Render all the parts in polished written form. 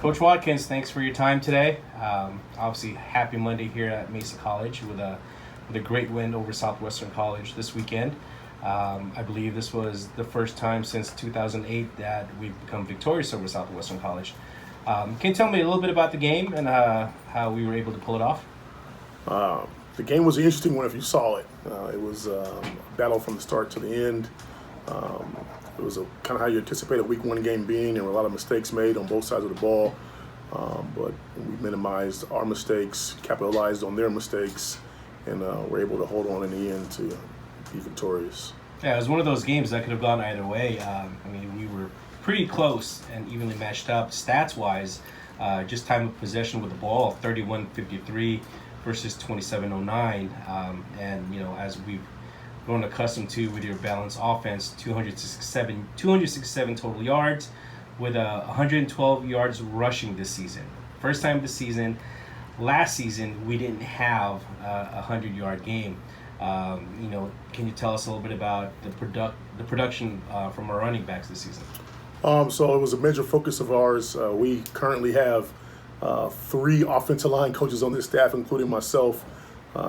Coach Watkins, thanks for your time today. Obviously, happy Monday here at Mesa College with a great win over Southwestern College this weekend. I believe this was the first time since 2008 that we've become victorious over Southwestern College. Can you tell me a little bit about the game and how we were able to pull it off? The game was an interesting one if you saw it. It was a battle from the start to the end. It was kind of how you anticipate a week one game being. There were a lot of mistakes made on both sides of the ball, but we minimized our mistakes, capitalized on their mistakes, and were able to hold on in the end to be victorious. Yeah, it was one of those games that could have gone either way. We were pretty close and evenly matched up stats-wise. Just time of possession with the ball, 31-53 versus 27-09. And as we've grown accustomed to with your balanced offense, 267 total yards with 112 yards rushing this season. First time this season. Last season, we didn't have a 100-yard game. Can you tell us a little bit about the production from our running backs this season? So it was a major focus of ours. We currently have 3 offensive line coaches on this staff, including myself,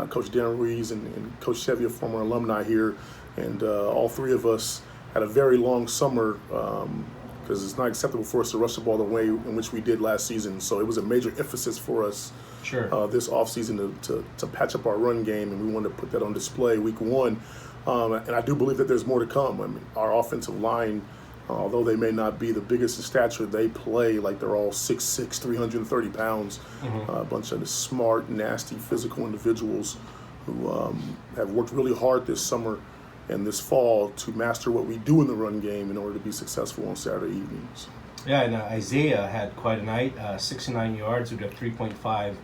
Coach Darren Reeves and Coach Chevy, a former alumni here. And all 3 of us had a very long summer because it's not acceptable for us to rush the ball the way in which we did last season. So it was a major emphasis for us this offseason to patch up our run game, and we wanted to put that on display week one. And I do believe that there's more to come. I mean, our offensive line, although they may not be the biggest in stature, they play like they're all 6'6", 330 pounds. A bunch of smart, nasty, physical individuals who have worked really hard this summer and this fall to master what we do in the run game in order to be successful on Saturday evenings. Yeah, and Isaiah had quite a night, 69 yards with a 3.5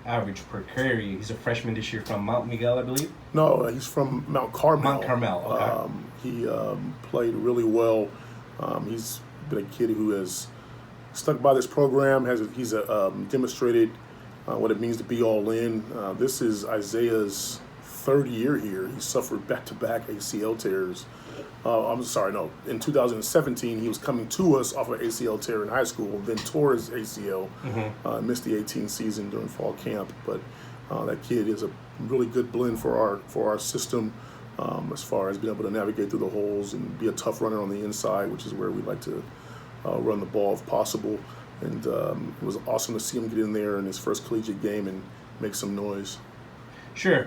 average per carry. He's a freshman this year from Mount Miguel, I believe? No, he's from Mount Carmel. Mount Carmel, okay. He played really well. He's been a kid who has stuck by this program. He's demonstrated what it means to be all in. This is Isaiah's 3rd year here. He suffered back-to-back ACL tears. In 2017, he was coming to us off an ACL tear in high school, then tore his ACL, missed the 18 season during fall camp. But that kid is a really good blend for our system. As far as being able to navigate through the holes and be a tough runner on the inside, which is where we like to run the ball if possible. And it was awesome to see him get in there in his first collegiate game and make some noise. Sure.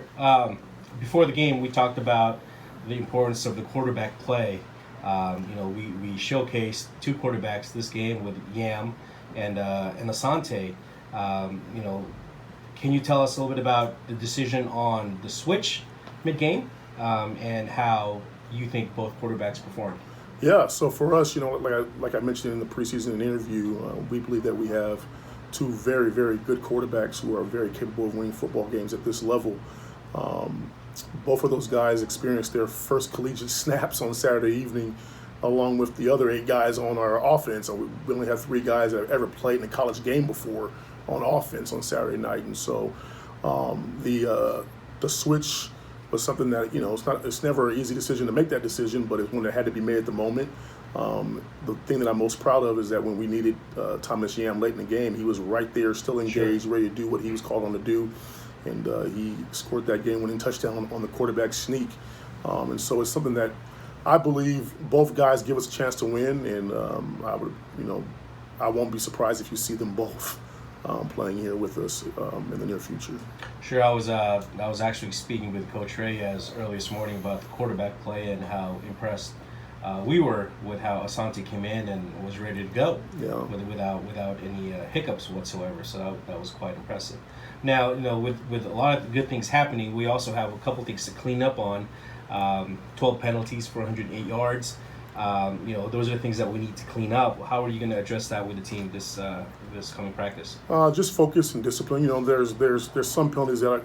Before the game, we talked about the importance of the quarterback play. We showcased 2 quarterbacks this game with Yam and Asante. Can you tell us a little bit about the decision on the switch mid-game? And how you think both quarterbacks performed? Yeah, so for us, like I mentioned in the preseason interview, we believe that we have 2 very, very good quarterbacks who are very capable of winning football games at this level. Both of those guys experienced their first collegiate snaps on Saturday evening, along with the other 8 guys on our offense. We only have 3 guys that have ever played in a college game before on offense on Saturday night, and so the switch was something that it's never an easy decision to make that decision, but it's one that had to be made at the moment. The thing that I'm most proud of is that when we needed Thomas Yam late in the game, he was right there, still engaged, ready to do what he was called on to do, and he scored that game-winning touchdown on the quarterback sneak. And so it's something that I believe both guys give us a chance to win, and I won't be surprised if you see them both playing here with us in the near future. Sure, I was actually speaking with Coach Reyes early this morning about the quarterback play and how impressed we were with how Asante came in and was ready to go without any hiccups whatsoever. So that was quite impressive. Now, with a lot of good things happening, we also have a couple things to clean up on. 12 penalties for 108 yards. Those are the things that we need to clean up. How are you going to address that with the team this coming practice? Just focus and discipline. There's some penalties that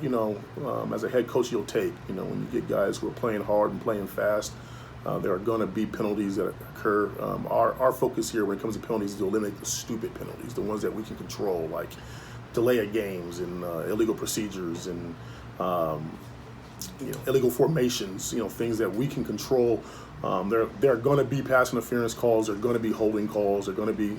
as a head coach you'll take. When you get guys who are playing hard and playing fast, there are going to be penalties that occur. Our focus here when it comes to penalties is to eliminate the stupid penalties, the ones that we can control, like delay of games and illegal procedures and illegal formations. Things that we can control There are going to be pass interference calls. There are going to be holding calls. There are going to be,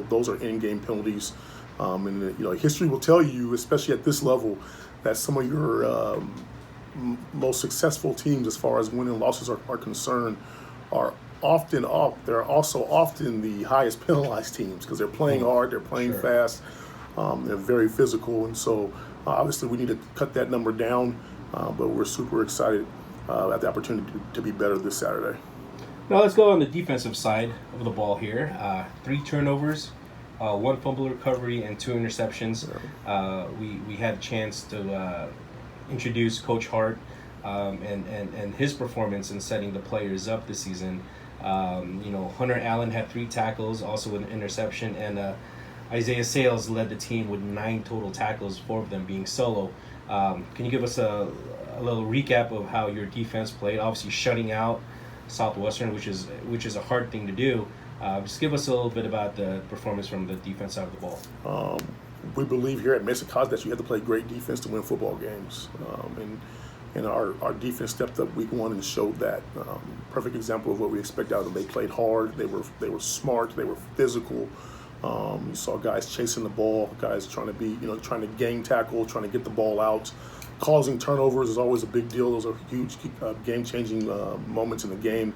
those are in-game penalties. And history will tell you, especially at this level, that some of your most successful teams, as far as winning and losses are concerned, are they're also often the highest penalized teams because they're playing hard, they're playing fast, they're very physical, and so obviously we need to cut that number down. But we're super excited at the opportunity to be better this Saturday. Now let's go on the defensive side of the ball here. 3 turnovers, 1 fumble recovery, and 2 interceptions. We had a chance to introduce Coach Hart and his performance in setting the players up this season. Hunter Allen had 3 tackles, also with an interception, and Isaiah Sales led the team with 9 total tackles, 4 of them being solo. Can you give us a little recap of how your defense played? Obviously, shutting out Southwestern, which is a hard thing to do. Just give us a little bit about the performance from the defense side of the ball. We believe here at Mesa College that you have to play great defense to win football games, and our defense stepped up week 1 and showed that. Perfect example of what we expect out of them. They played hard. They were smart. They were physical. You saw guys chasing the ball, guys trying to gang tackle, trying to get the ball out. Causing turnovers is always a big deal. Those are huge game-changing moments in the game.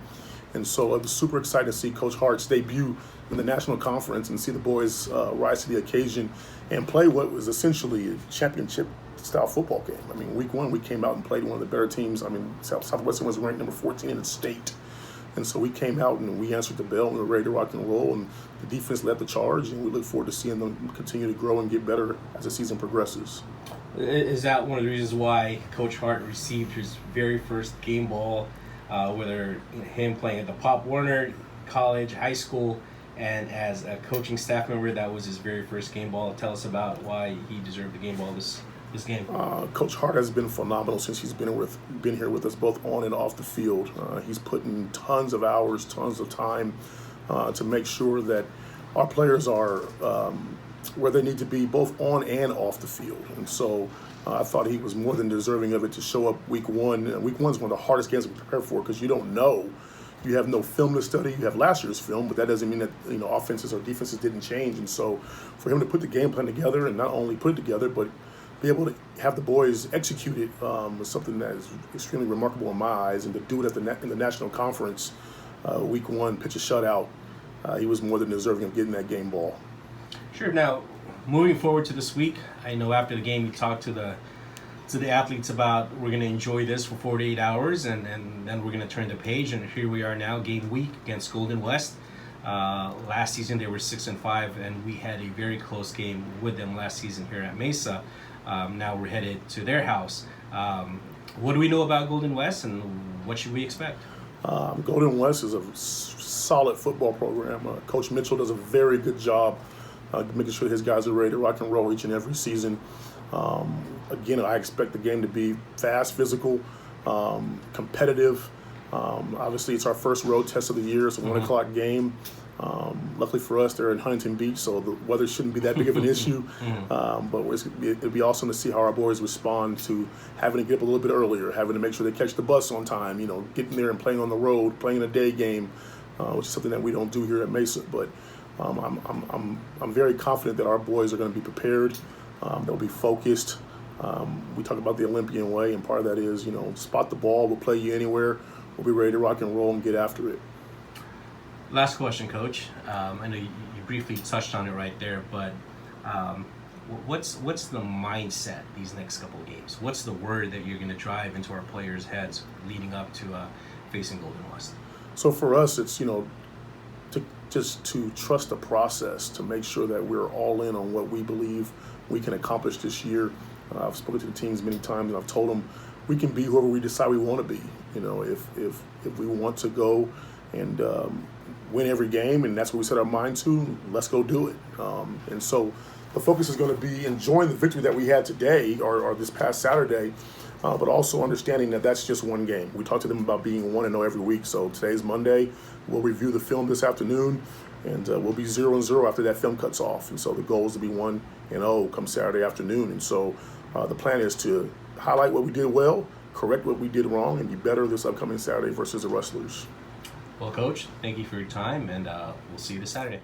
And so it was super exciting to see Coach Hart's debut in the national conference and see the boys rise to the occasion and play what was essentially a championship-style football game. I mean, week 1, we came out and played one of the better teams. I mean, Southwestern was ranked number 14 in the state. And so we came out and we answered the bell and we were ready to rock and roll, and the defense led the charge, and we look forward to seeing them continue to grow and get better as the season progresses. Is that one of the reasons why Coach Hart received his very first game ball, whether him playing at the Pop Warner College, high school, and as a coaching staff member, that was his very first game ball? Tell us about why he deserved the game ball this game. Coach Hart has been phenomenal since he's been here with us, both on and off the field. He's put in tons of hours, tons of time to make sure that our players are where they need to be, both on and off the field. And so I thought he was more than deserving of it to show up week 1. Week 1 is one of the hardest games to prepare for because you don't know. You have no film to study. You have last year's film, but that doesn't mean that offenses or defenses didn't change. And so for him to put the game plan together, and not only put it together, but be able to have the boys execute it was something that is extremely remarkable in my eyes. And to do it in the national conference, week 1, pitch a shutout, he was more than deserving of getting that game ball. Sure. Now, moving forward to this week, I know after the game you talked to the athletes about we're going to enjoy this for 48 hours and then we're going to turn the page, and here we are now, game week against Golden West. Last season they were 6-5, and we had a very close game with them last season here at Mesa. Now we're headed to their house. What do we know about Golden West, and what should we expect? Golden West is a solid football program. Coach Mitchell does a very good job making sure his guys are ready to rock and roll each and every season. Again, I expect the game to be fast, physical, competitive. Obviously, it's our first road test of the year. It's a 1 o'clock game. Luckily for us, they're in Huntington Beach, so the weather shouldn't be that big of an issue. But it'll be awesome to see how our boys respond to having to get up a little bit earlier, having to make sure they catch the bus on time, getting there and playing on the road, playing a day game, which is something that we don't do here at Mesa. But I'm very confident that our boys are going to be prepared. They'll be focused. We talk about the Olympian way, and part of that is, spot the ball. We'll play you anywhere. We'll be ready to rock and roll and get after it. Last question, Coach. I know you briefly touched on it right there, but what's the mindset these next couple of games? What's the word that you're going to drive into our players' heads leading up to facing Golden West? So for us, it's to trust the process, to make sure that we're all in on what we believe we can accomplish this year. I've spoken to the teams many times, and I've told them we can be whoever we decide we want to be. If we want to go and win every game, and that's what we set our mind to, let's go do it. And so the focus is going to be enjoying the victory that we had today or this past Saturday, but also understanding that that's just one game. We talked to them about being 1-0 every week. So today's Monday. We'll review the film this afternoon, and we'll be 0-0 after that film cuts off. And so the goal is to be 1-0 come Saturday afternoon. And so the plan is to highlight what we did well, correct what we did wrong, and be better this upcoming Saturday versus the Rustlers. Well, Coach, thank you for your time, and we'll see you this Saturday.